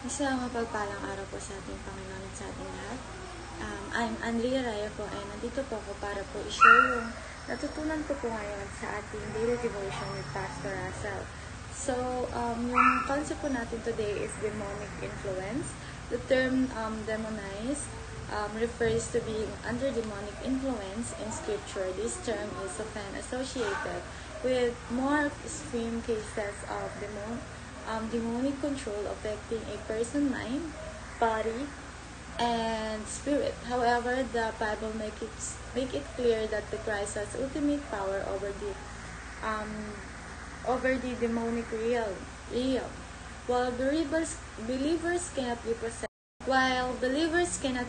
Isang mapagpalang araw po sa ating Panginoon at sa ating lahat. I'm Andrea Raya po and nandito po ako para po i-share yung natutunan ko po ngayon sa ating daily devotion with Pastor Russell. So, yung concept po natin today is demonic influence. The term demonize refers to being under demonic influence in Scripture. This term is often associated with more extreme cases of demonic control affecting a person's mind, body, and spirit. However, the Bible make it clear that the Christ has ultimate power over the demonic realm. While believers cannot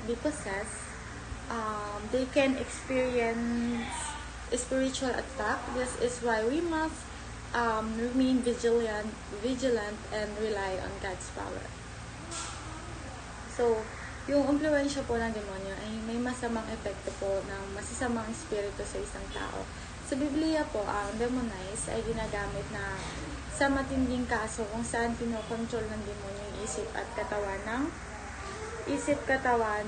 be possessed, they can experience spiritual attack. This is why we must remain vigilant and rely on God's power. So, yung impluensya po ng demonyo ay may masamang epekto po ng masasamang espiritu sa isang tao. Sa Biblia po, ang demonize ay ginagamit na sa matinding kaso kung saan kinokontrol ng demonyo yung isip, katawan,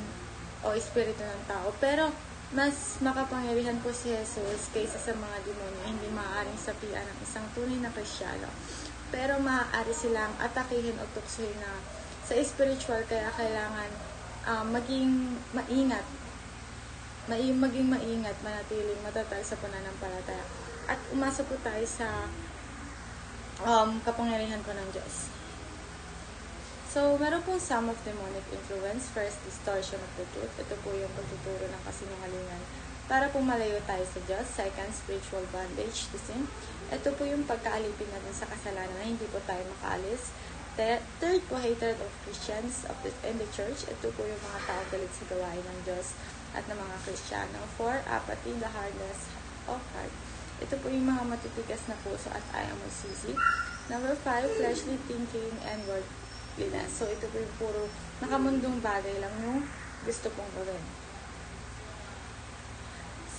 o espiritu ng tao. Pero, mas makapangyarihan po si Jesus kaysa sa mga demonyo, hindi maaaring sapian ng isang tunay na Kristiyano. Pero maaari silang atakihin o tuksohin na sa spiritual, kaya kailangan maging maingat, manatiling matatag sa pananampalataya. At umasa po tayo sa kapangyarihan po ng Diyos. So, meron pong some of demonic influence. First, distortion of the truth. Ito po yung pagtuturo ng kasinungalingan para pong malayo tayo sa Diyos. Second, spiritual bondage to sin. Ito po yung pagkaalipin natin sa kasalanan na hindi po tayo makaalis. Third po, hatred of Christians in the church. Ito po yung mga tao galit sa gawain ng Diyos at ng mga Kristiyano. Four, apathy, the hardness of heart. Ito po yung mga matitigas na puso at ayaw magsisi. Number 5, fleshly thinking and worldliness. So, ito po yung puro nakamundong bagay lang yung gusto pong gawin.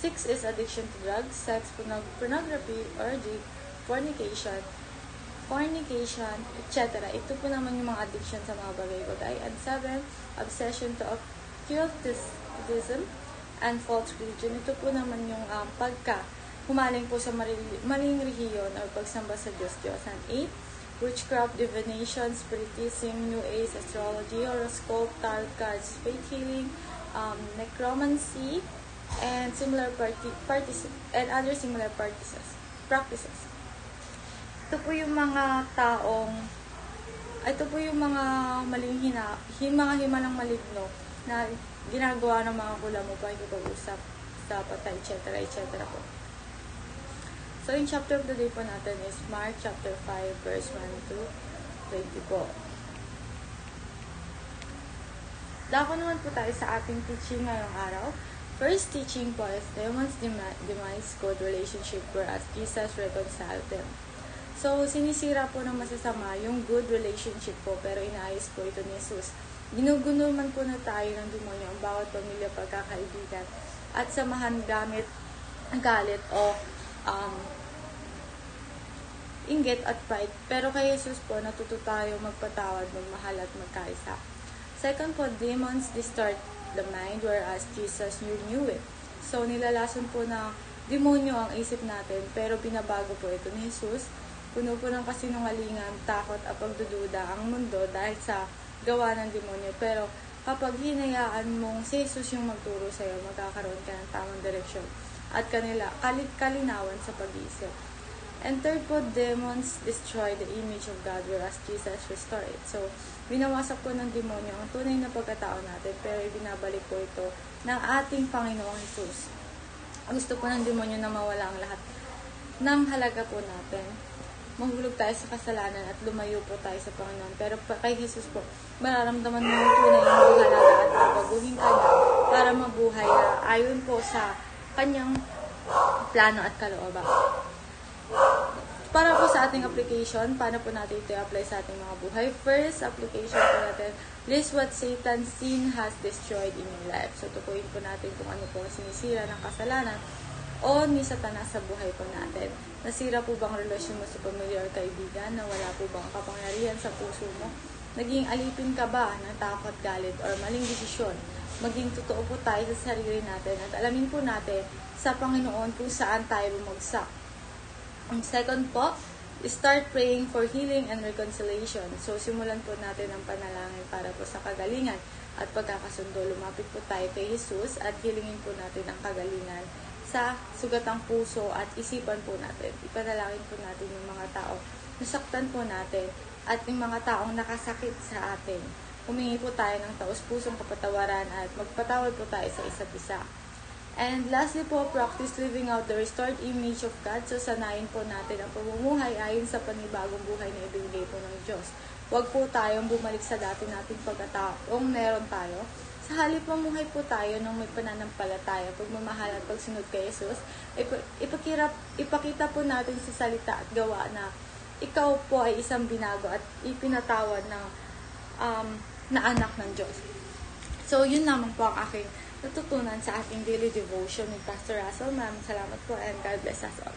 6 is addiction to drugs, sex, pornography, orgy, fornication, etc. Ito po naman yung mga addiction sa mga bagay-bagay. And 7, obsession to occultism and false religion. Ito po naman yung humaling po sa maling relihiyon o pagsamba sa Diyos. And 8, witchcraft, divination, spiritism, New Age, astrology, horoscope, tarot cards, faith healing, necromancy, and other similar practices. Ito po yung mga mga himalang maligno na ginagawa ng mga kulamo pa ikipag-usap sa patay, etc. po. So, yung chapter of the day po natin is Mark chapter 5, verse 1 to 20 po. Dako naman po tayo sa ating teaching ngayong araw. First teaching po is demons demise good relationship whereas Jesus reconciled them. So, sinisira po ng masasama yung good relationship po, pero inaayos po ito ni Jesus. Ginuguno man po na tayo ng demonyo ang bawat pamilya, pagkakaibigan, at samahan gamit galit o inggit at pride. Pero kay Jesus po, natuto tayo magpatawad, magmahal at magkaisa. Second po, demons distort the mind whereas Jesus knew it. So, nilalason po ng demonyo ang isip natin, pero binabago po ito ni Jesus. Puno po ng kasinungalingan, takot at pagdududa ang mundo dahil sa gawa ng demonyo. Pero kapag hinayaan mong si Jesus yung magturo sa'yo, magkakaroon ka ng tamang direksyon at kalinawan sa pag-iisip. And third po, demons destroy the image of God whereas Jesus restore it. So, binawasak po ng demonyo ang tunay na pagkatao natin, pero ibinabalik po ito ng ating Panginoong Jesus. Gusto po ng demonyo na mawala ang lahat ng halaga po natin. Mahulog tayo sa kasalanan at lumayo po tayo sa Panginoon. Pero kay Jesus po, mararamdaman mo yung tunay na halaga at babaguhin ka na para mabuhay na ayon po sa kanyang plano at kalooban. Para po sa ating application, paano po natin ito i-apply sa ating mga buhay? First application po natin, list what Satan's sin has destroyed in your life. So, tukuyin po natin kung ano po sinisira ng kasalanan o ni Satanas sa buhay po natin. Nasira po bang relasyon mo sa pamilya o kaibigan? Nawala po bang kapangyarihan sa puso mo? Naging alipin ka ba ng takot, galit, or maling desisyon? Maging totoo po tayo sa sarili natin at alamin po natin sa Panginoon kung saan tayo bumagsak. Ang second po, start praying for healing and reconciliation. So, simulan po natin ang panalangin para po sa kagalingan at pagkakasundo. Lumapit po tayo kay Jesus at hilingin po natin ang kagalingan sa sugatang puso at isipan po natin. Ipanalangin po natin yung mga tao nasaktan po natin at yung mga taong nakasakit sa atin. Humingi po tayo ng taos-pusong kapatawaran at magpatawad po tayo sa isa't isa. And lastly po, practice living out the restored image of God. So, sanayin po natin ang pamumuhay ayon sa panibagong buhay na ibinigay po ng Diyos. Huwag po tayong bumalik sa dati nating pagkataong meron tayo. Sa halip mamuhay po tayo ng may pananampalataya, pagmamahal at pagsunod kay Jesus, ipakita po natin sa salita at gawa na ikaw po ay isang binago at ipinatawad na anak ng Diyos. So, yun naman po ang aking natutunan sa ating daily devotion with Pastor Russell. Maraming salamat po and God bless us all.